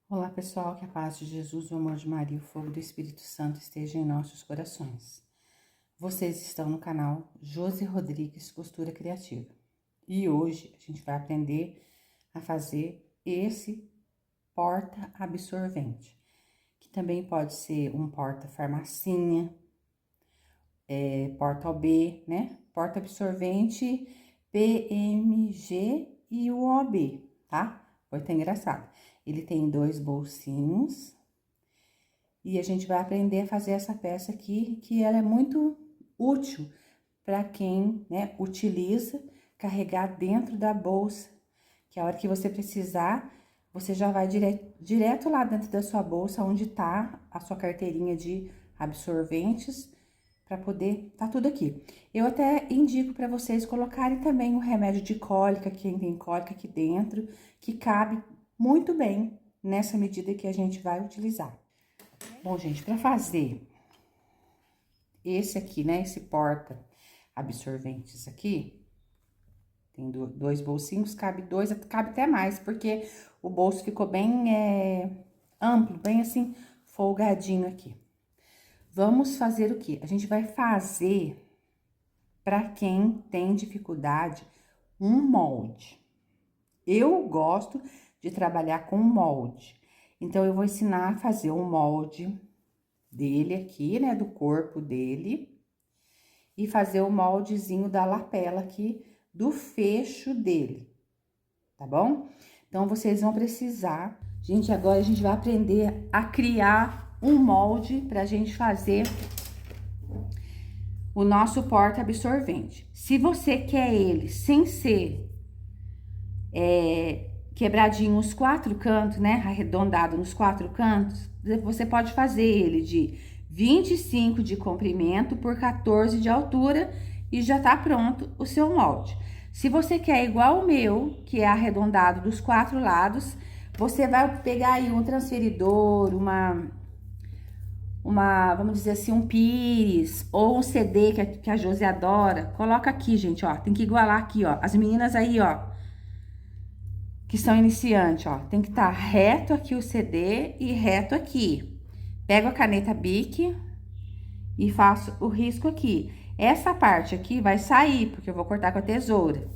Olá pessoal, que a paz de Jesus, o amor de Maria e o fogo do Espírito Santo esteja em nossos corações. Vocês estão no canal Josi Rodrigues Costura Criativa. E hoje a gente vai aprender a fazer esse porta absorvente, que também pode ser um porta farmacinha, porta OB, né? Porta absorvente PMG e o OB, tá? Foi até engraçado. Ele tem 2 bolsinhos e a gente vai aprender a fazer essa peça aqui, que ela é muito útil para quem, né, utiliza carregar dentro da bolsa, que a hora que você precisar, você já vai direto lá dentro da sua bolsa, onde tá a sua carteirinha de absorventes, para poder, tá tudo aqui. Eu até indico para vocês colocarem também o remédio de cólica, quem tem cólica aqui dentro, que cabe muito bem nessa medida que a gente vai utilizar. Bom, gente, para fazer esse aqui, né, esse porta absorventes aqui, tem 2 bolsinhos, cabe 2, cabe até mais, porque o bolso ficou bem amplo, bem assim, folgadinho aqui. Vamos fazer o quê? A gente vai fazer, para quem tem dificuldade, um molde. Eu gosto de trabalhar com molde. Então, eu vou ensinar a fazer um molde dele aqui, né, do corpo dele. E fazer o moldezinho da lapela aqui, do fecho dele, tá bom? Então, vocês vão precisar... Gente, agora a gente vai aprender a criar um molde pra gente fazer o nosso porta absorvente. Se você quer ele sem ser quebradinho os 4 cantos, né, arredondado nos 4 cantos, você pode fazer ele de 25 de comprimento por 14 de altura e já tá pronto o seu molde. Se você quer igual o meu, que é arredondado dos 4 lados, você vai pegar aí um transferidor, vamos dizer assim, um pires ou um CD que a Josi adora. Coloca aqui, gente, ó, tem que igualar aqui, ó. As meninas aí, ó, que são iniciantes, ó, tem que estar reto aqui o CD e reto aqui. Pego a caneta Bic e faço o risco aqui. Essa parte aqui vai sair, porque eu vou cortar com a tesoura.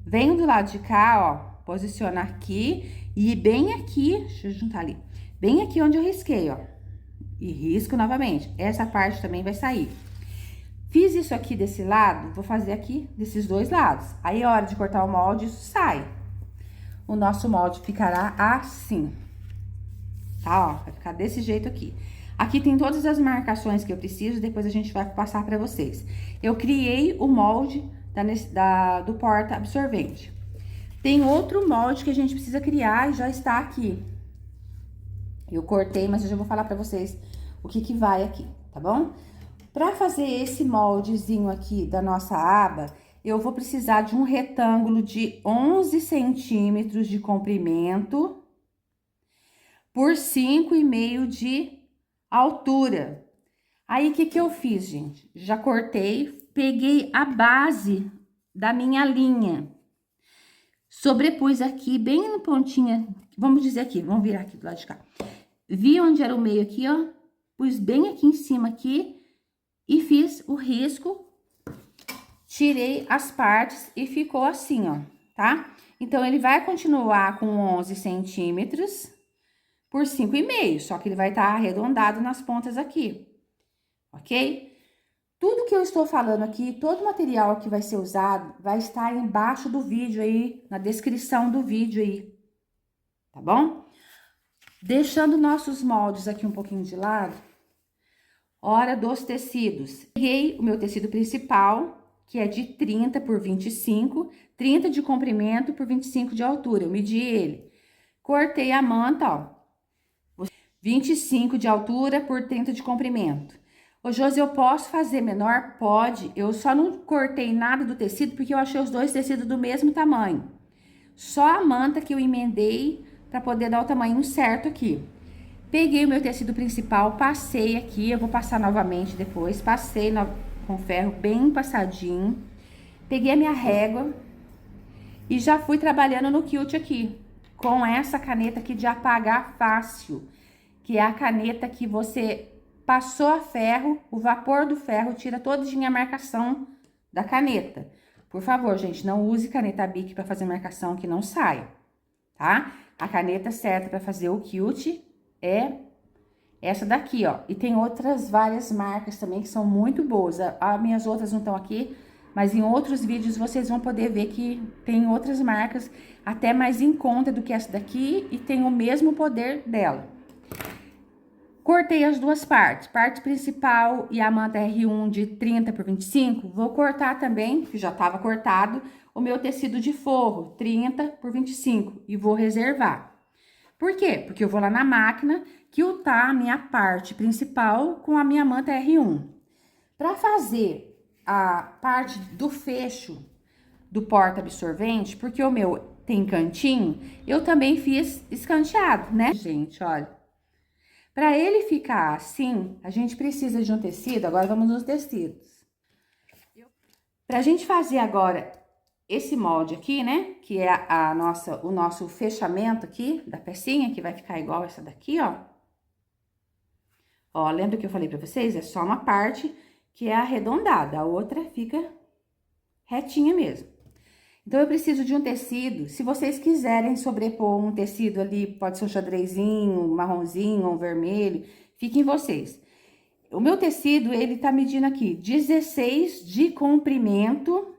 Venho do lado de cá, ó, posiciona aqui e bem aqui, deixa eu juntar ali, bem aqui onde eu risquei, ó. E risco novamente. Essa parte também vai sair. Fiz isso aqui desse lado, vou fazer aqui desses 2 lados. Aí, a hora de cortar o molde, isso sai. O nosso molde ficará assim, tá? Ó, vai ficar desse jeito aqui. Aqui tem todas as marcações que eu preciso, depois a gente vai passar pra vocês. Eu criei o molde do porta absorvente. Tem outro molde que a gente precisa criar e já está aqui. Eu cortei, mas eu já vou falar pra vocês o que vai aqui, tá bom? Pra fazer esse moldezinho aqui da nossa aba, eu vou precisar de um retângulo de 11 centímetros de comprimento por 5,5 de altura. Aí, o que eu fiz, gente? Já cortei, peguei a base da minha linha, sobrepus aqui, bem no pontinha, vamos dizer aqui, vamos virar aqui do lado de cá. Vi onde era o meio aqui, ó, pus bem aqui em cima aqui e fiz o risco, tirei as partes e ficou assim, ó, tá? Então, ele vai continuar com 11 centímetros por 5,5, só que ele vai estar arredondado nas pontas aqui, ok? Tudo que eu estou falando aqui, todo o material que vai ser usado, vai estar embaixo do vídeo aí, na descrição do vídeo aí, tá bom? Deixando nossos moldes aqui um pouquinho de lado, hora dos tecidos. Peguei o meu tecido principal, que é de 30 por 25, 30 de comprimento por 25 de altura, eu medi ele. Cortei a manta, ó, 25 de altura por 30 de comprimento. Ô, Josi, eu posso fazer menor? Pode, eu só não cortei nada do tecido, porque eu achei os 2 tecidos do mesmo tamanho. Só a manta que eu emendei para poder dar o tamanho certo aqui. Peguei o meu tecido principal, passei aqui, eu vou passar novamente depois, passei com ferro bem passadinho. Peguei a minha régua e já fui trabalhando no quilt aqui. com essa caneta aqui de apagar fácil, que é a caneta que você passou a ferro, o vapor do ferro tira todinha a marcação da caneta. Por favor, gente, não use caneta Bic para fazer marcação que não sai, tá? A caneta certa para fazer o quilt é essa daqui, ó. E tem outras várias marcas também que são muito boas. As minhas outras não estão aqui, mas em outros vídeos vocês vão poder ver que tem outras marcas até mais em conta do que essa daqui e tem o mesmo poder dela. Cortei as duas partes, parte principal e a manta R1 de 30 por 25. Vou cortar também, que já estava cortado, o meu tecido de forro, 30 por 25, e vou reservar. Por quê? Porque eu vou lá na máquina quiltar a minha parte principal com a minha manta R1. Para fazer a parte do fecho do porta-absorvente, porque o meu tem cantinho, eu também fiz escanteado, né, gente? Olha. Para ele ficar assim, a gente precisa de um tecido. Agora vamos nos tecidos. Pra gente fazer agora esse molde aqui, né? Que é o nosso fechamento aqui da pecinha, que vai ficar igual essa daqui, ó. Ó, lembra que eu falei pra vocês? É só uma parte que é arredondada, a outra fica retinha mesmo. Então, eu preciso de um tecido. Se vocês quiserem sobrepor um tecido ali, pode ser um xadrezinho, um marronzinho, um vermelho, fiquem vocês. O meu tecido, ele tá medindo aqui 16 de comprimento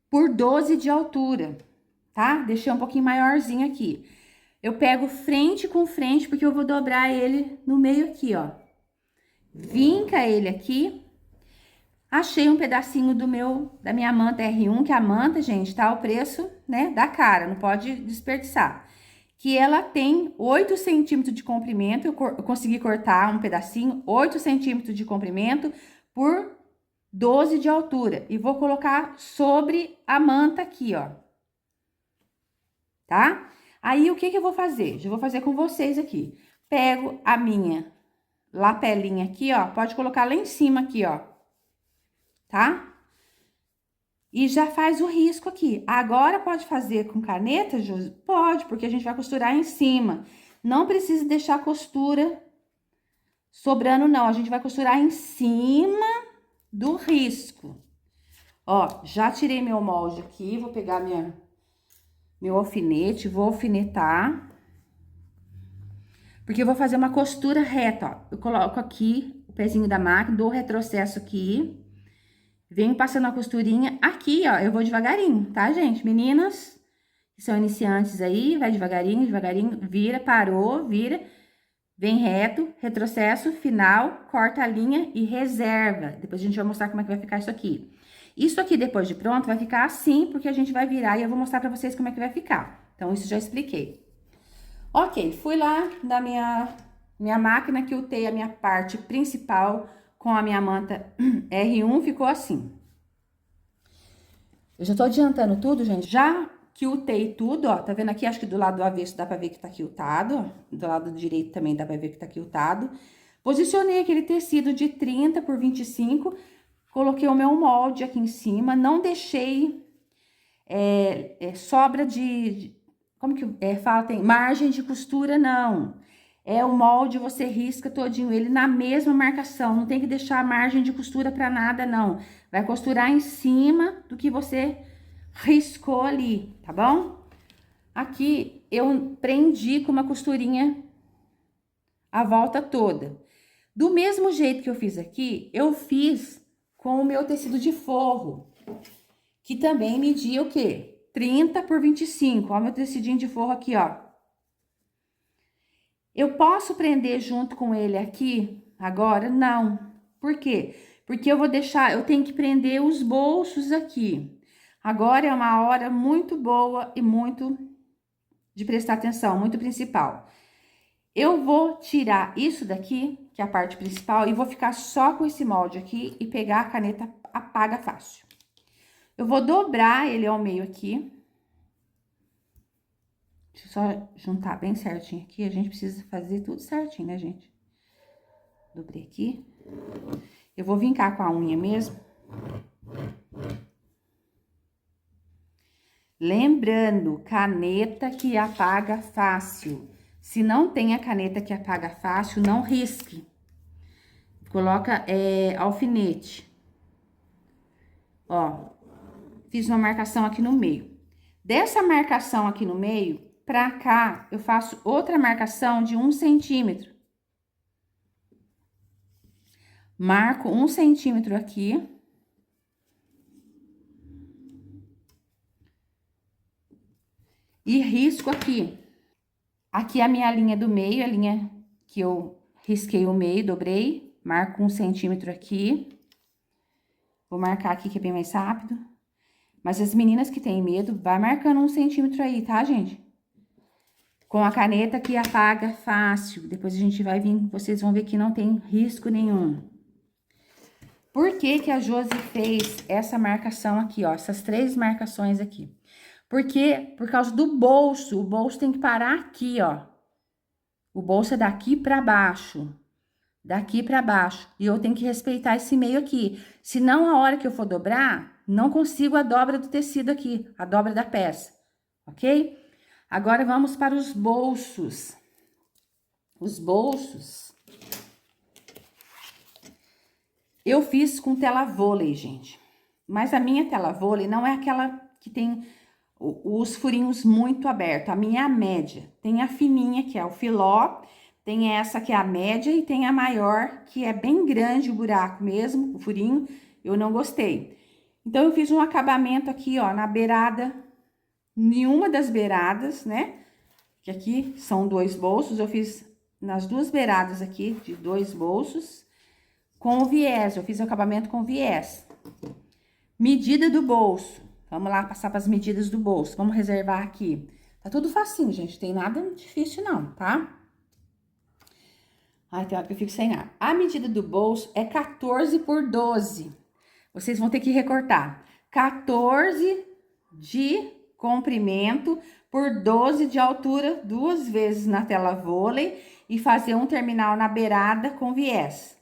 por 12 de altura, tá? Deixei um pouquinho maiorzinho aqui. Eu pego frente com frente, porque eu vou dobrar ele no meio aqui, ó. Vinca ele aqui. Achei um pedacinho da minha manta R1, que a manta, gente, tá o preço, né, da cara, não pode desperdiçar. Que ela tem 8 centímetros de comprimento, eu consegui cortar um pedacinho, 8 centímetros de comprimento por 12 de altura. E vou colocar sobre a manta aqui, ó. Tá? Aí, o que que eu vou fazer? Já vou fazer com vocês aqui. Pego a minha lapelinha aqui, ó, pode colocar lá em cima aqui, ó. Tá? E já faz o risco aqui. Agora, pode fazer com caneta, Josi? Pode, porque a gente vai costurar em cima. Não precisa deixar a costura sobrando, não. A gente vai costurar em cima do risco. Ó, já tirei meu molde aqui, vou pegar meu alfinete, vou alfinetar. Porque eu vou fazer uma costura reta, ó. Eu coloco aqui o pezinho da máquina, dou o retrocesso aqui. Venho passando a costurinha aqui, ó, eu vou devagarinho, tá, gente? Meninas que são iniciantes aí, vai devagarinho, devagarinho, vira, parou, vira, vem reto, retrocesso, final, corta a linha e reserva. Depois a gente vai mostrar como é que vai ficar isso aqui. Isso aqui, depois de pronto, vai ficar assim, porque a gente vai virar e eu vou mostrar pra vocês como é que vai ficar. Então, isso já expliquei. Ok, fui lá na minha máquina, quiltei a minha parte principal com a minha manta R1, ficou assim. Eu já tô adiantando tudo, gente. Já quiltei tudo, ó. Tá vendo aqui? Acho que do lado do avesso dá pra ver que tá quiltado, ó. Do lado direito também dá pra ver que tá quiltado. Posicionei aquele tecido de 30 por 25. Coloquei o meu molde aqui em cima. Não deixei sobra como que fala? Tem margem de costura, não. É o molde, você risca todinho ele na mesma marcação. Não tem que deixar margem de costura pra nada, não. Vai costurar em cima do que você riscou ali, tá bom? Aqui, eu prendi com uma costurinha a volta toda. Do mesmo jeito que eu fiz aqui, eu fiz com o meu tecido de forro, que também media o quê? 30 por 25. Ó, meu tecidinho de forro aqui, ó. Eu posso prender junto com ele aqui agora? Não. Por quê? Porque eu vou deixar, eu tenho que prender os bolsos aqui. Agora é uma hora muito boa e muito de prestar atenção, muito principal. Eu vou tirar isso daqui, que é a parte principal, e vou ficar só com esse molde aqui e pegar a caneta apaga fácil. Eu vou dobrar ele ao meio aqui. Deixa eu só juntar bem certinho aqui. A gente precisa fazer tudo certinho, né, gente? Dobrei aqui. Eu vou vincar com a unha mesmo. Lembrando, caneta que apaga fácil. Se não tem a caneta que apaga fácil, não risque. Coloca alfinete. Ó, fiz uma marcação aqui no meio. Dessa marcação aqui no meio, pra cá, eu faço outra marcação de 1 centímetro. Marco 1 centímetro aqui. E risco aqui. Aqui a minha linha do meio, a linha que eu risquei o meio, dobrei. Marco 1 centímetro aqui. Vou marcar aqui que é bem mais rápido. Mas as meninas que têm medo, vai marcando 1 centímetro aí, tá, gente? Com a caneta que apaga fácil. Depois a gente vai vir, vocês vão ver que não tem risco nenhum. Por que que a Josi fez essa marcação aqui, ó? Essas 3 marcações aqui. Porque, por causa do bolso, o bolso tem que parar aqui, ó. O bolso é daqui pra baixo. Daqui pra baixo. E eu tenho que respeitar esse meio aqui. Senão, a hora que eu for dobrar, não consigo a dobra do tecido aqui. A dobra da peça. Ok? Agora, vamos para os bolsos. Os bolsos. Eu fiz com tela vôlei, gente. Mas a minha tela vôlei não é aquela que tem os furinhos muito abertos. A minha é a média. Tem a fininha, que é o filó. Tem essa que é a média e tem a maior, que é bem grande o buraco mesmo, o furinho. Eu não gostei. Então, eu fiz um acabamento aqui, ó, na beirada, em uma das beiradas, né? Que aqui são 2 bolsos. Eu fiz nas 2 beiradas aqui, de 2 bolsos, com o viés. Eu fiz o acabamento com viés. Medida do bolso. Vamos lá passar para as medidas do bolso. Vamos reservar aqui. Tá tudo facinho, gente. Tem nada difícil não, tá? Ai, tem hora que eu fico sem ar. A medida do bolso é 14 por 12. Vocês vão ter que recortar. 14 de comprimento por 12 de altura, 2 vezes na tela vôlei. E fazer um terminal na beirada com viés.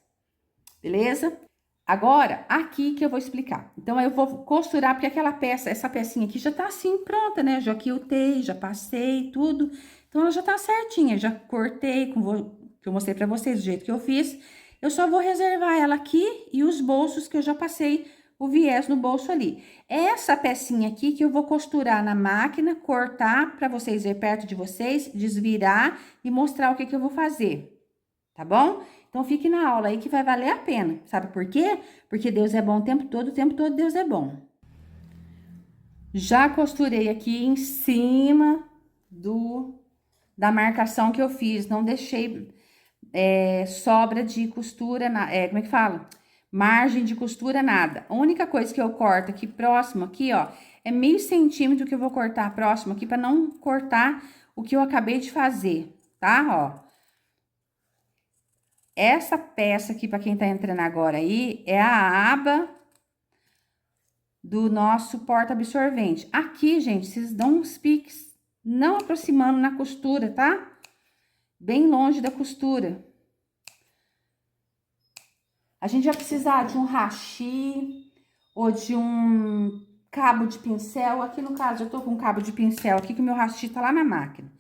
Beleza? Agora, aqui que eu vou explicar. Então, eu vou costurar, porque aquela peça, essa pecinha aqui já tá assim pronta, né? Já quiltei, já passei, tudo. Então, ela já tá certinha, já cortei, que eu mostrei pra vocês do jeito que eu fiz. Eu só vou reservar ela aqui e os bolsos que eu já passei o viés no bolso ali. Essa pecinha aqui que eu vou costurar na máquina, cortar pra vocês verem perto de vocês, desvirar e mostrar o que eu vou fazer, tá bom? Então, fique na aula aí que vai valer a pena. Sabe por quê? Porque Deus é bom o tempo todo Deus é bom. Já costurei aqui em cima da marcação que eu fiz. Não deixei sobra de costura, como é que fala? Margem de costura, nada. A única coisa que eu corto aqui próximo, aqui, ó, é meio centímetro que eu vou cortar próximo aqui, pra não cortar o que eu acabei de fazer, tá? Ó. Essa peça aqui, para quem tá entrando agora aí, é a aba do nosso porta-absorvente. Aqui, gente, vocês dão uns piques, não aproximando na costura, tá? Bem longe da costura. A gente vai precisar de um hashi ou de um cabo de pincel. Aqui, no caso, eu tô com um cabo de pincel aqui, que o meu hashi tá lá na máquina.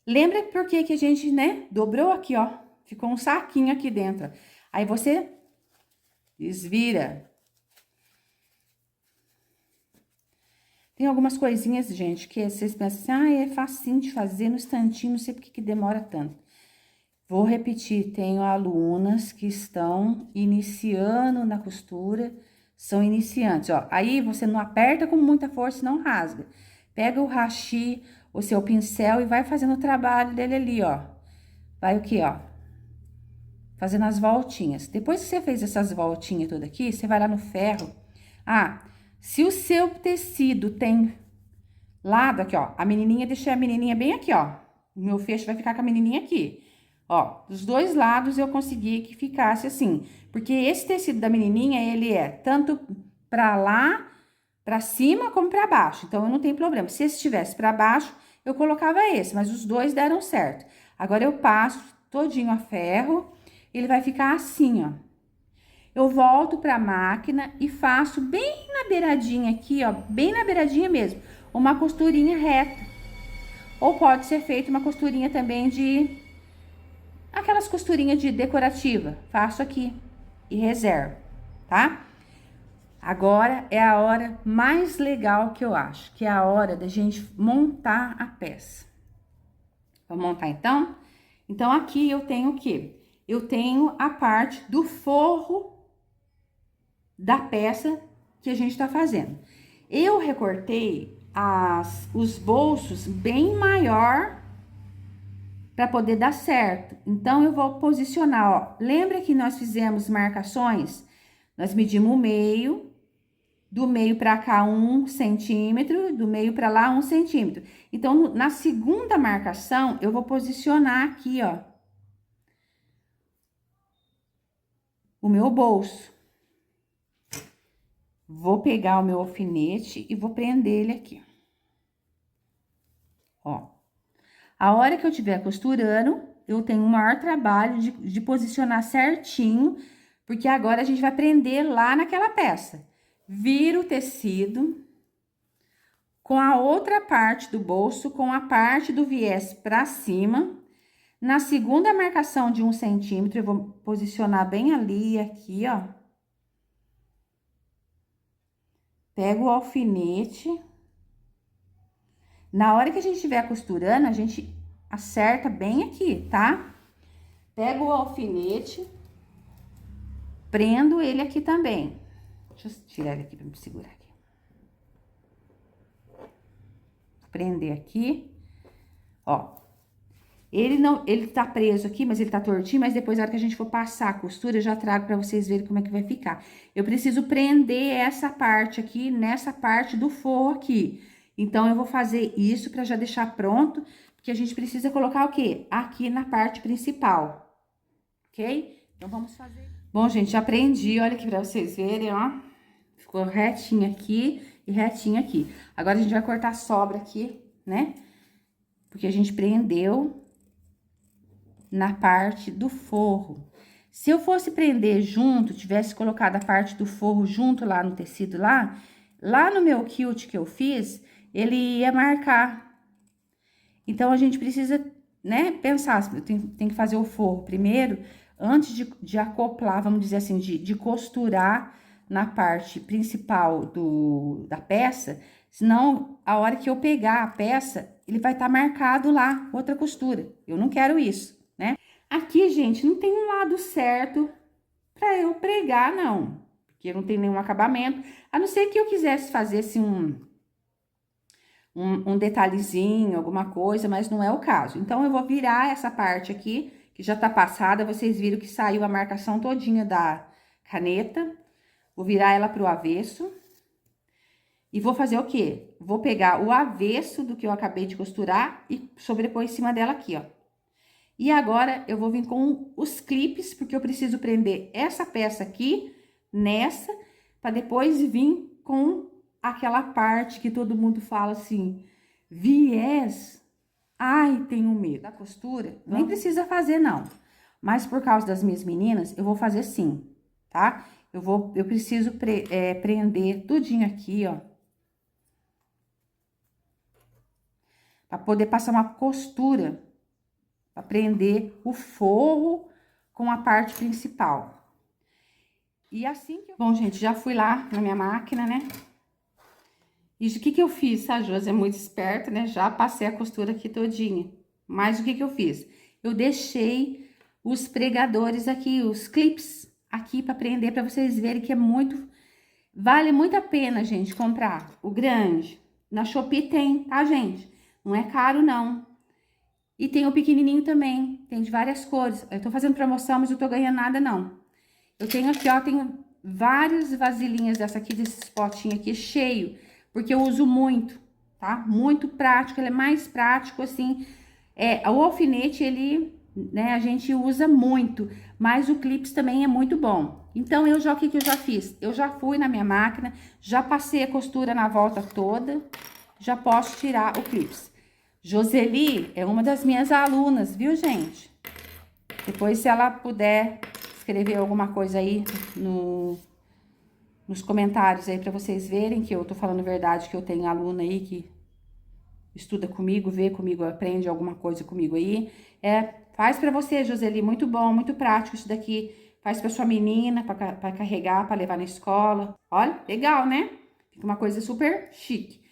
Lembra por que a gente, né, dobrou aqui, ó. Ficou um saquinho aqui dentro. Aí, você desvira. Tem algumas coisinhas, gente, que vocês pensam assim, é facinho de fazer no instantinho, não sei por que demora tanto. Vou repetir, tenho alunas que estão iniciando na costura, são iniciantes, ó. Aí, você não aperta com muita força, não rasga. Pega o hashi, o seu pincel e vai fazendo o trabalho dele ali, ó. Vai o quê, ó? Fazendo as voltinhas. Depois que você fez essas voltinhas todas aqui, você vai lá no ferro. Ah, se o seu tecido tem lado aqui, ó, a menininha, deixei a menininha bem aqui, ó. O meu fecho vai ficar com a menininha aqui. Ó, dos 2 lados eu consegui que ficasse assim. Porque esse tecido da menininha, ele é tanto pra lá, pra cima, como pra baixo. Então, eu não tenho problema. Se esse estivesse pra baixo, eu colocava esse. Mas os 2 deram certo. Agora, eu passo todinho a ferro. Ele vai ficar assim, ó. Eu volto pra máquina e faço bem na beiradinha aqui, ó. Bem na beiradinha mesmo. uma costurinha reta. Ou pode ser feita uma costurinha também de... aquelas costurinhas de decorativa. Faço aqui e reservo, tá? Agora é a hora mais legal que eu acho, que é a hora da gente montar a peça. Vamos montar então? Então, aqui eu tenho o quê? Eu tenho a parte do forro da peça que a gente tá fazendo. Eu recortei os bolsos bem maior para poder dar certo. Então, eu vou posicionar, ó. Lembra que nós fizemos marcações? Nós medimos o meio, do meio para cá 1 centímetro, do meio para lá 1 centímetro. Então, na segunda marcação, eu vou posicionar aqui, ó, o meu bolso. Vou pegar o meu alfinete e vou prender ele aqui. Ó. A hora que eu estiver costurando, eu tenho o maior trabalho de posicionar certinho, porque agora a gente vai prender lá naquela peça. Vira o tecido com a outra parte do bolso, com a parte do viés pra cima. Na segunda marcação de 1 centímetro, eu vou posicionar bem ali e aqui, ó. Pego o alfinete. Na hora que a gente estiver costurando, a gente acerta bem aqui, tá? Pego o alfinete, prendo ele aqui também. Deixa eu tirar ele aqui pra me segurar aqui. Prender aqui, ó. Ele tá preso aqui, mas ele tá tortinho, mas depois, na hora que a gente for passar a costura, eu já trago pra vocês verem como é que vai ficar. Eu preciso prender essa parte aqui, nessa parte do forro aqui. Então, eu vou fazer isso pra já deixar pronto, porque a gente precisa colocar o quê? Aqui na parte principal, ok? Então, vamos fazer. Bom, gente, já prendi, olha aqui pra vocês verem, ó. Ficou retinho aqui e retinho aqui. Agora, a gente vai cortar a sobra aqui, né? Porque a gente prendeu na parte do forro. Se eu fosse prender junto, tivesse colocado a parte do forro junto lá no tecido lá no meu quilt que eu fiz, ele ia marcar. Então, a gente precisa, né, pensar, tem que fazer o forro primeiro, antes de acoplar, vamos dizer assim, de costurar na parte principal da peça, senão, a hora que eu pegar a peça, ele vai estar marcado lá, outra costura. Eu não quero isso, né? Aqui, gente, não tem um lado certo pra eu pregar, não. Porque não tem nenhum acabamento. A não ser que eu quisesse fazer, assim, um detalhezinho, alguma coisa, mas não é o caso. Então, eu vou virar essa parte aqui, que já tá passada. Vocês viram que saiu a marcação todinha da caneta. Vou virar ela pro avesso. E vou fazer o quê? Vou pegar o avesso do que eu acabei de costurar e sobrepor em cima dela aqui, ó. E agora, eu vou vir com os clipes, porque eu preciso prender essa peça aqui, nessa, para depois vir com aquela parte que todo mundo fala assim, viés, ai, tenho medo. Da costura, nem precisa fazer, não. Mas por causa das minhas meninas, eu vou fazer sim, tá? Eu preciso prender tudinho aqui, ó. Pra poder passar uma costura, pra prender o forro com a parte principal. E assim que Bom, gente, já fui lá na minha máquina, né? E o que eu fiz? A Josi é muito esperta, né? Já passei a costura aqui todinha. Mas o que eu fiz? Eu deixei os pregadores aqui, os clips aqui pra prender, pra vocês verem que é muito... Vale muito a pena, gente, comprar o grande. Na Shopee tem, tá, gente? Não é caro, não. E tem o pequenininho também, tem de várias cores. Eu tô fazendo promoção, mas eu tô ganhando nada, não. Eu tenho aqui, ó, tenho várias vasilhinhas dessa aqui, desses potinhos aqui, cheio. Porque eu uso muito, tá? Muito prático, ele é mais prático, assim. O alfinete, ele, né, a gente usa muito. Mas o clips também é muito bom. Então, o que eu já fiz? Eu já fui na minha máquina, já passei a costura na volta toda, já posso tirar o clips. Joseli é uma das minhas alunas, viu, gente? Depois, se ela puder escrever alguma coisa aí nos comentários aí pra vocês verem que eu tô falando verdade, que eu tenho aluna aí que estuda comigo, vê comigo, aprende alguma coisa comigo aí. Faz pra você, Joseli, muito bom, muito prático isso daqui. Faz pra sua menina, pra carregar, pra levar na escola. Olha, legal, né? Fica uma coisa super chique.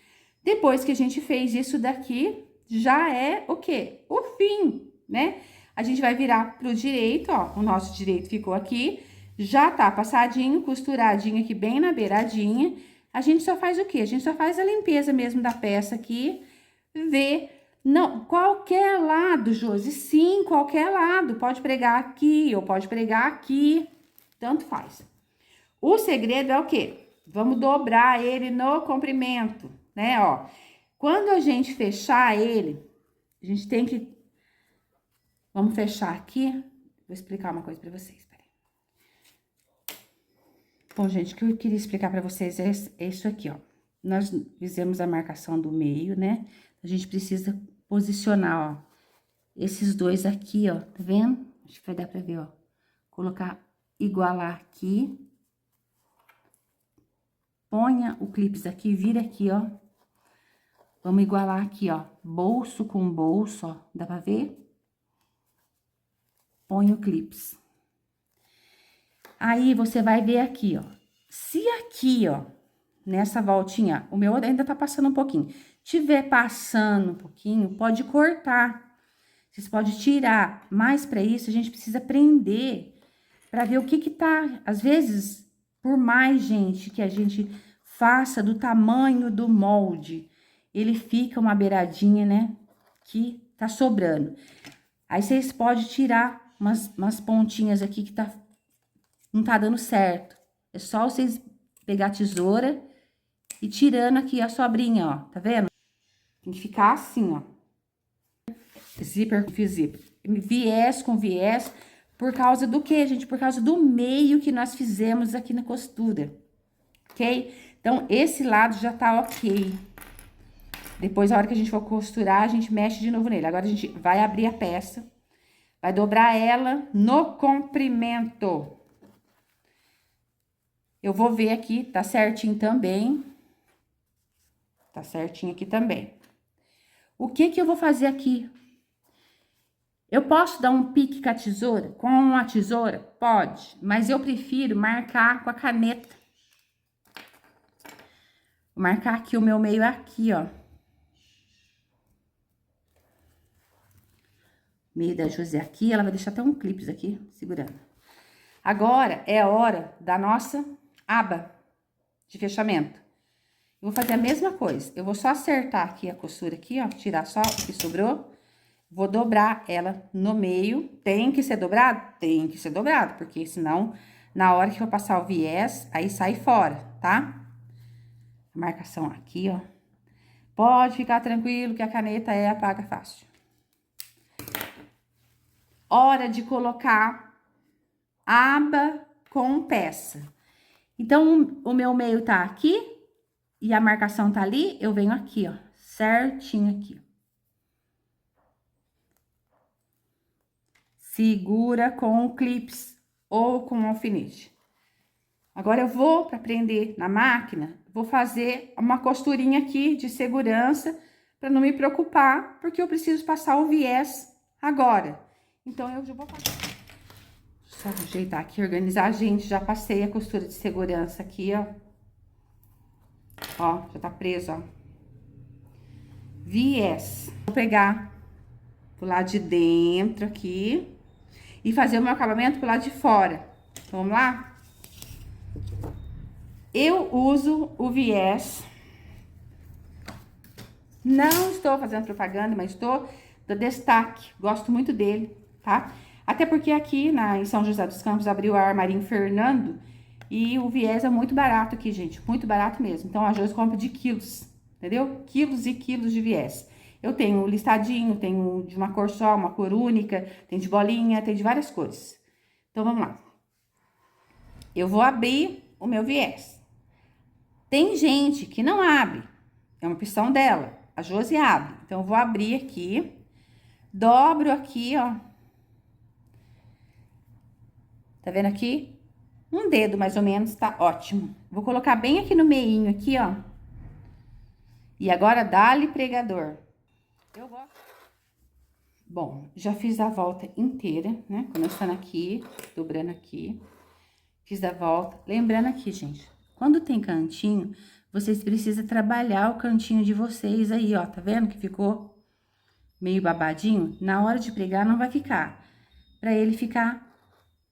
Depois que a gente fez isso daqui, já é o quê? O fim, né? A gente vai virar pro direito, ó. O nosso direito ficou aqui. Já tá passadinho, costuradinho aqui bem na beiradinha. A gente só faz o quê? A gente só faz a limpeza mesmo da peça aqui. Vê. Não, qualquer lado, Josi. Sim, qualquer lado. Pode pregar aqui ou pode pregar aqui. Tanto faz. O segredo é o quê? Vamos dobrar ele no comprimento, né? Ó, quando a gente fechar ele, a gente tem que... Vamos fechar aqui. Vou explicar uma coisa pra vocês, peraí. Bom, gente, o que eu queria explicar pra vocês é isso aqui, ó. Nós fizemos a marcação do meio, né? A gente precisa posicionar, ó, esses dois aqui, ó, tá vendo? Acho que vai dar pra ver, ó. Colocar, igualar aqui. Ponha o clips aqui, vira aqui, ó. Vamos igualar aqui, ó. Bolso com bolso, ó. Dá pra ver? Põe o clips. Aí, você vai ver aqui, ó. Se aqui, ó, nessa voltinha, o meu ainda tá passando um pouquinho. Tiver passando um pouquinho, pode cortar. Vocês podem tirar. Mas, pra isso, a gente precisa prender pra ver o que que tá... Às vezes, por mais, gente, que a gente faça do tamanho do molde, ele fica uma beiradinha, né, que tá sobrando. Aí, vocês podem tirar umas pontinhas aqui que não tá dando certo. É só vocês pegar a tesoura e tirando aqui a sobrinha, ó, tá vendo? Tem que ficar assim, ó. Zíper com zíper. Viés com viés. Por causa do quê, gente? Por causa do meio que nós fizemos aqui na costura. Ok? Então, esse lado já tá ok. Depois, a hora que a gente for costurar, a gente mexe de novo nele. Agora, a gente vai abrir a peça. Vai dobrar ela no comprimento. Eu vou ver aqui, tá certinho também. Tá certinho aqui também. O que que eu vou fazer aqui? Eu posso dar um pique com a tesoura? Com a tesoura? Pode. Mas eu prefiro marcar com a caneta. Vou marcar aqui o meu meio aqui, ó. Meio da José aqui, ela vai deixar até um clips aqui, segurando. Agora é a hora da nossa aba de fechamento. Eu vou fazer a mesma coisa. Eu vou só acertar aqui a costura aqui, ó, tirar só o que sobrou. Vou dobrar ela no meio. Tem que ser dobrado? Tem que ser dobrado, porque senão, na hora que eu passar o viés, aí sai fora, tá? A marcação aqui, ó. Pode ficar tranquilo que a caneta apaga fácil. Hora de colocar aba com peça. Então, o meu meio tá aqui e a marcação tá ali, eu venho aqui, ó, certinho aqui. Segura com o clips ou com o alfinete. Agora, eu vou, para prender na máquina, vou fazer uma costurinha aqui de segurança, para não me preocupar, porque eu preciso passar o viés agora. Então, eu já vou fazer. Só ajeitar aqui, organizar. Gente, já passei a costura de segurança aqui, ó. Ó, já tá preso, ó. Viés. Vou pegar pro lado de dentro aqui e fazer o meu acabamento pro lado de fora. Então, vamos lá? Eu uso o viés. Não estou fazendo propaganda, mas estou do Destaque. Gosto muito dele, tá? Até porque aqui em São José dos Campos abriu a Armarinho Fernando e o viés é muito barato aqui, gente. Muito barato mesmo. Então, a Josi compra de quilos, entendeu? Quilos e quilos de viés. Eu tenho listadinho, tenho de uma cor só, uma cor única, tem de bolinha, tem de várias cores. Então, vamos lá. Eu vou abrir o meu viés. Tem gente que não abre, é uma opção dela. A Josi abre. Então, eu vou abrir aqui, dobro aqui, ó. Tá vendo aqui? Um dedo, mais ou menos, tá ótimo. Vou colocar bem aqui no meinho, aqui, ó. E agora, dá-lhe pregador. Eu gosto. Bom, já fiz a volta inteira, né? Começando aqui, dobrando aqui. Fiz a volta. Lembrando aqui, gente, quando tem cantinho, vocês precisam trabalhar o cantinho de vocês aí, ó. Tá vendo que ficou meio babadinho? Na hora de pregar não vai ficar. Pra ele ficar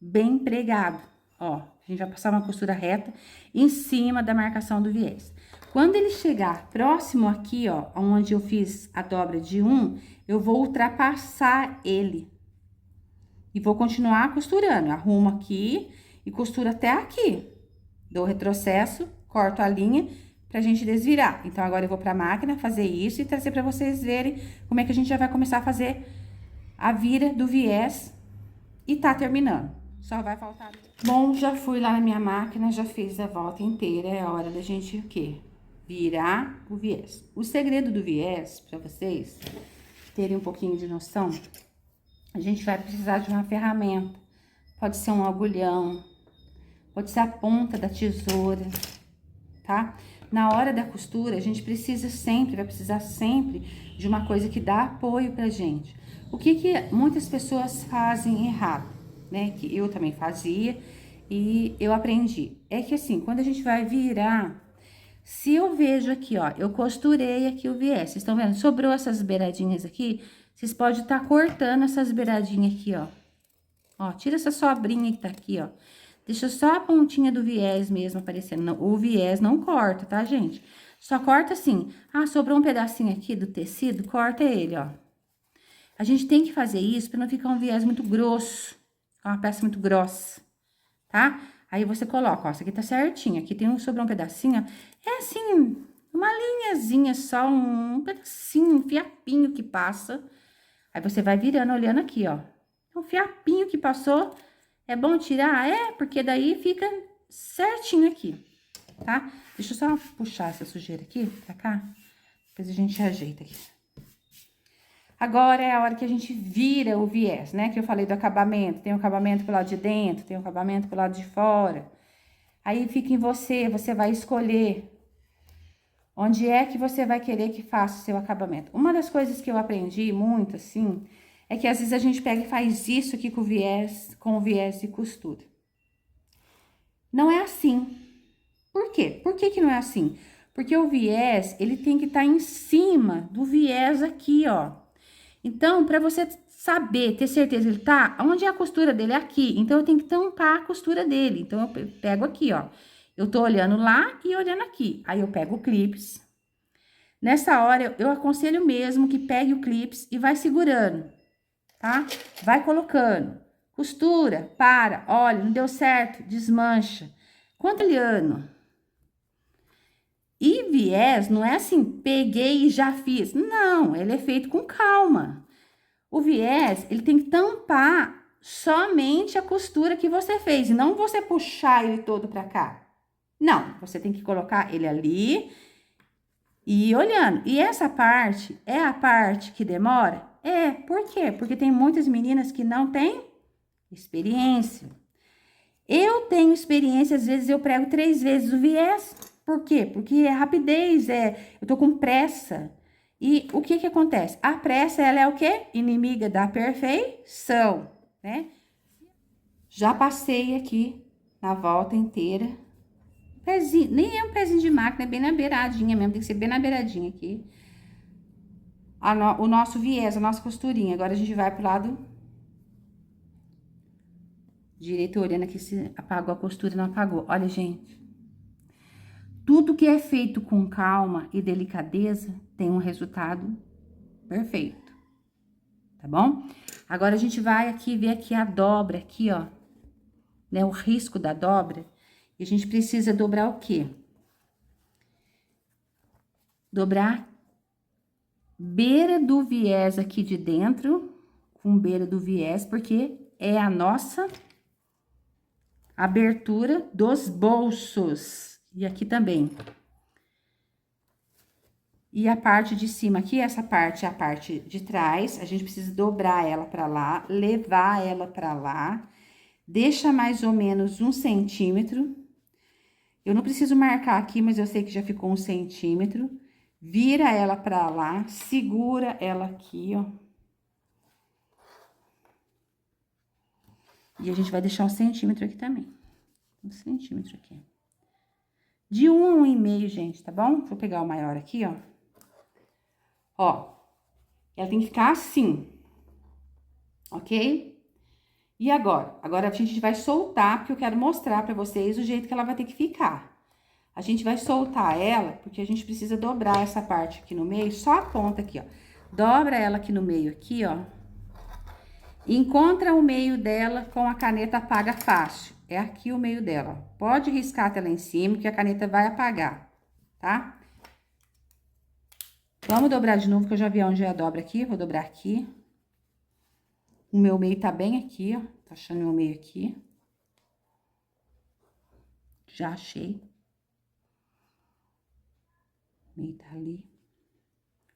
bem pregado, ó. A gente vai passar uma costura reta em cima da marcação do viés. Quando ele chegar próximo aqui, ó, onde eu fiz a dobra de 1, eu vou ultrapassar ele. E vou continuar costurando. Arrumo aqui e costuro até aqui. Dou retrocesso, corto a linha pra gente desvirar. Então, agora eu vou pra máquina fazer isso e trazer pra vocês verem como é que a gente já vai começar a fazer a vira do viés e tá terminando. Só vai faltar... Bom, já fui lá na minha máquina, já fiz a volta inteira. É hora da gente o quê? Virar o viés. O segredo do viés, pra vocês terem um pouquinho de noção, a gente vai precisar de uma ferramenta. Pode ser um agulhão, pode ser a ponta da tesoura, tá? Na hora da costura, a gente precisa sempre, vai precisar sempre de uma coisa que dá apoio pra gente. O que muitas pessoas fazem errado, né? Que eu também fazia e eu aprendi. É que assim, quando a gente vai virar, se eu vejo aqui, ó, eu costurei aqui o viés, vocês estão vendo? Sobrou essas beiradinhas aqui, vocês podem estar cortando essas beiradinhas aqui, ó. Ó, tira essa sobrinha que tá aqui, ó. Deixa só a pontinha do viés mesmo aparecendo. Não, o viés não corta, tá, gente? Só corta assim. Ah, sobrou um pedacinho aqui do tecido, corta ele, ó. A gente tem que fazer isso pra não ficar um viés muito grosso. Uma peça muito grossa, tá? Aí você coloca, ó, isso aqui tá certinho. Aqui tem sobrou um pedacinho, ó. É assim, uma linhazinha só, um pedacinho, um fiapinho que passa. Aí você vai virando, olhando aqui, ó. Um fiapinho que passou, é bom tirar? É, porque daí fica certinho aqui, tá? Deixa eu só puxar essa sujeira aqui pra cá, depois a gente ajeita aqui. Agora é a hora que a gente vira o viés, né? Que eu falei do acabamento. Tem o acabamento pro lado de dentro, tem o acabamento pro lado de fora. Aí fica em você, você vai escolher onde é que você vai querer que faça o seu acabamento. Uma das coisas que eu aprendi muito, assim, é que às vezes a gente pega e faz isso aqui com o viés de costura. Não é assim. Por quê? Por que que não é assim? Porque o viés, ele tem que estar em cima do viés aqui, ó. Então, para você saber, ter certeza, ele tá, onde é a costura dele? Aqui. Então, eu tenho que tampar a costura dele. Então, eu pego aqui, ó. Eu tô olhando lá e olhando aqui. Aí, eu pego o clips. Nessa hora, eu aconselho mesmo que pegue o clips e vai segurando, tá? Vai colocando. Costura, para, olha, não deu certo, desmancha. Olhando. E viés não é assim, peguei e já fiz. Não, ele é feito com calma. O viés, ele tem que tampar somente a costura que você fez, e não você puxar ele todo pra cá. Não, você tem que colocar ele ali e ir olhando. E essa parte é a parte que demora? É, por quê? Porque tem muitas meninas que não têm experiência. Eu tenho experiência, às vezes eu prego 3 vezes o viés. Por quê? Porque é rapidez, eu tô com pressa. E o que que acontece? A pressa, ela é o quê? Inimiga da perfeição, né? Já passei aqui na volta inteira. Pezinho, nem é um pezinho de máquina, é bem na beiradinha mesmo, tem que ser bem na beiradinha aqui. O nosso viés, a nossa costurinha. Agora a gente vai pro lado direito, olhando aqui se apagou a costura, não apagou. Olha, gente. Tudo que é feito com calma e delicadeza tem um resultado perfeito, tá bom? Agora, a gente vai aqui ver aqui a dobra, aqui, ó, né, o risco da dobra. E a gente precisa dobrar o quê? Dobrar beira do viés aqui de dentro, com beira do viés, porque é a nossa abertura dos bolsos. E aqui também. E a parte de cima aqui, essa parte é a parte de trás, a gente precisa dobrar ela pra lá, levar ela pra lá, deixa mais ou menos 1 centímetro. Eu não preciso marcar aqui, mas eu sei que já ficou 1 centímetro. Vira ela pra lá, segura ela aqui, ó. E a gente vai deixar 1 centímetro aqui também. 1 centímetro aqui. De 1 a 1,5, gente, tá bom? Vou pegar o maior aqui, ó. Ó, ela tem que ficar assim, ok? E agora? Agora a gente vai soltar, porque eu quero mostrar pra vocês o jeito que ela vai ter que ficar. A gente vai soltar ela, porque a gente precisa dobrar essa parte aqui no meio, só a ponta aqui, ó. Dobra ela aqui no meio, aqui, ó. Encontra o meio dela com a caneta apaga fácil. É aqui o meio dela, ó. Pode riscar até lá em cima, que a caneta vai apagar, tá? Vamos dobrar de novo, que eu já vi onde é a dobra aqui. Vou dobrar aqui. O meu meio tá bem aqui, ó. Tô achando o meu meio aqui. Já achei. O meio tá ali.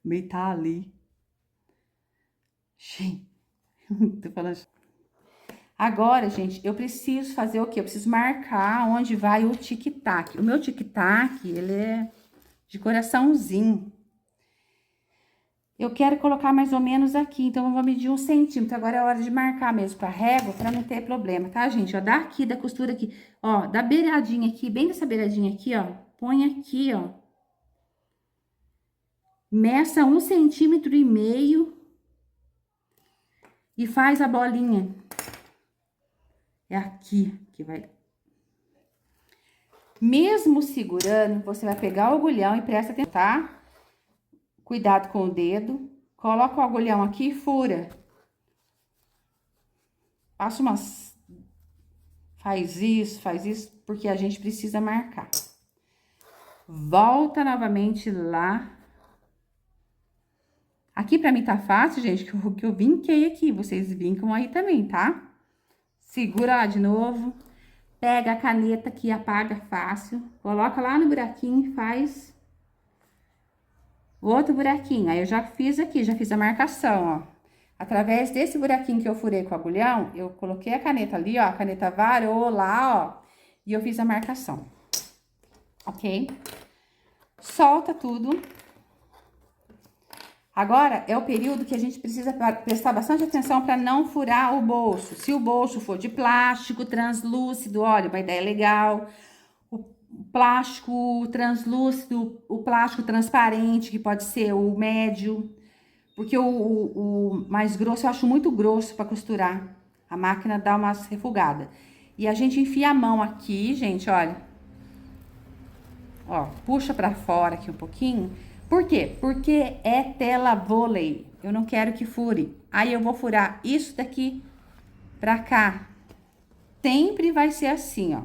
O meio tá ali. Gente, tô falando... Agora, gente, eu preciso fazer o quê? Eu preciso marcar onde vai o tic-tac. O meu tic-tac, ele é de coraçãozinho. Eu quero colocar mais ou menos aqui, então eu vou medir 1 centímetro. Agora é hora de marcar mesmo com a régua, pra não ter problema, tá, gente? Ó, daqui, da costura aqui, ó, da beiradinha aqui, bem dessa beiradinha aqui, ó, põe aqui, ó. Meça 1,5 centímetros e faz a bolinha. É aqui que vai... Mesmo segurando, você vai pegar o agulhão e presta atenção, tá? Cuidado com o dedo. Coloca o agulhão aqui e fura. Passa umas... faz isso, porque a gente precisa marcar. Volta novamente lá. Aqui pra mim tá fácil, gente, que eu vinquei aqui. Vocês vincam aí também, tá? Segura lá de novo. Pega a caneta que apaga fácil. Coloca lá no buraquinho e faz outro buraquinho. Aí eu já fiz aqui, já fiz a marcação, ó. Através desse buraquinho que eu furei com o agulhão, eu coloquei a caneta ali, ó. A caneta varou lá, ó. E eu fiz a marcação. Ok? Solta tudo. Agora, é o período que a gente precisa prestar bastante atenção para não furar o bolso. Se o bolso for de plástico translúcido, olha, uma ideia legal. O plástico translúcido, o plástico transparente, que pode ser o médio. Porque o mais grosso eu acho muito grosso para costurar. A máquina dá umas refugadas. E a gente enfia a mão aqui, gente, olha. Ó, puxa pra fora aqui um pouquinho. Por quê? Porque é tela vôlei. Eu não quero que fure. Aí eu vou furar isso daqui pra cá. Sempre vai ser assim, ó.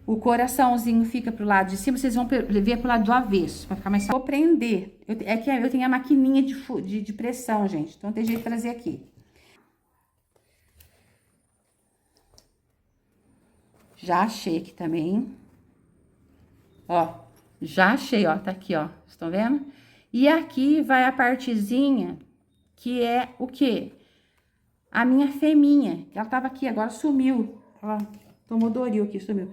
O coraçãozinho fica pro lado de cima, vocês vão ver pro lado do avesso, pra ficar mais fácil. Vou prender. É que eu tenho a maquininha de pressão, gente. Então tem jeito de trazer aqui. Já achei aqui também. Ó, já achei, ó, tá aqui, ó. Estão vendo? E aqui vai a partezinha que é o quê? A minha fêminha. Ela tava aqui, agora sumiu. Ela tomou Doril aqui, sumiu.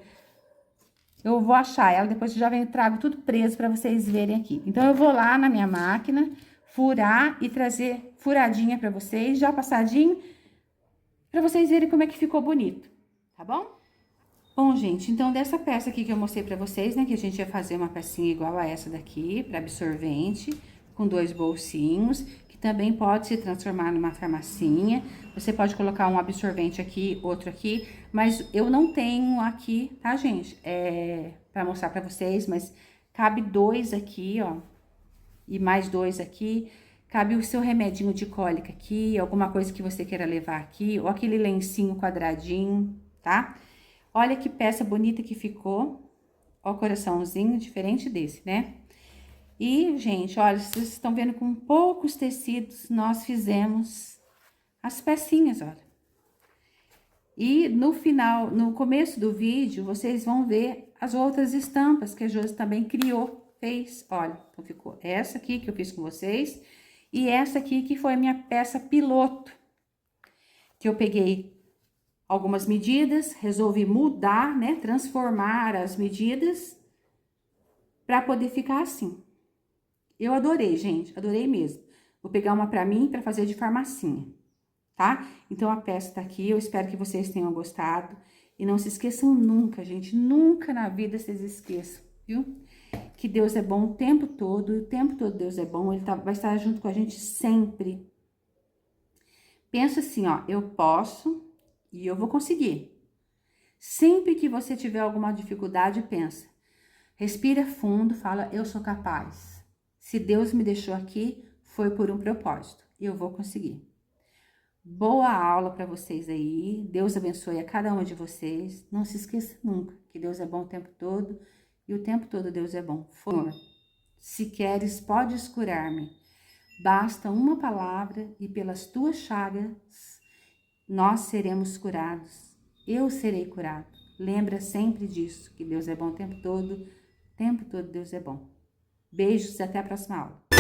Eu vou achar ela, depois eu já venho, trago tudo preso pra vocês verem aqui. Então, eu vou lá na minha máquina, furar e trazer furadinha pra vocês, já passadinho, pra vocês verem como é que ficou bonito, tá bom? Bom, gente, então dessa peça aqui que eu mostrei pra vocês, né, que a gente ia fazer uma pecinha igual a essa daqui, pra absorvente, com 2 bolsinhos, que também pode se transformar numa farmacinha. Você pode colocar um absorvente aqui, outro aqui, mas eu não tenho aqui, tá, gente? Pra mostrar pra vocês, mas cabe 2 aqui, ó, e mais 2 aqui. Cabe o seu remedinho de cólica aqui, alguma coisa que você queira levar aqui, ou aquele lencinho quadradinho, tá? Olha que peça bonita que ficou. Ó o coraçãozinho, diferente desse, né? E, gente, olha, vocês estão vendo com poucos tecidos, nós fizemos as pecinhas, olha. E no final, no começo do vídeo, vocês vão ver as outras estampas que a Josi também criou, fez. Olha, então ficou essa aqui que eu fiz com vocês e essa aqui que foi a minha peça piloto, que eu peguei algumas medidas, resolvi mudar, né, transformar as medidas para poder ficar assim. Eu adorei, gente, adorei mesmo. Vou pegar uma pra mim pra fazer de farmacinha, tá? Então a peça tá aqui, eu espero que vocês tenham gostado. E não se esqueçam nunca, gente, nunca na vida vocês esqueçam, viu? Que Deus é bom o tempo todo, e o tempo todo Deus é bom, Ele vai estar junto com a gente sempre. Pensa assim, ó, eu posso e eu vou conseguir. Sempre que você tiver alguma dificuldade, pensa. Respira fundo, fala, eu sou capaz. Se Deus me deixou aqui, foi por um propósito. Eu vou conseguir. Boa aula para vocês aí. Deus abençoe a cada uma de vocês. Não se esqueça nunca que Deus é bom o tempo todo e o tempo todo Deus é bom. Senhor, se queres, podes curar-me. Basta uma palavra e pelas tuas chagas nós seremos curados. Eu serei curado. Lembra sempre disso, que Deus é bom o tempo todo Deus é bom. Beijos e até a próxima aula.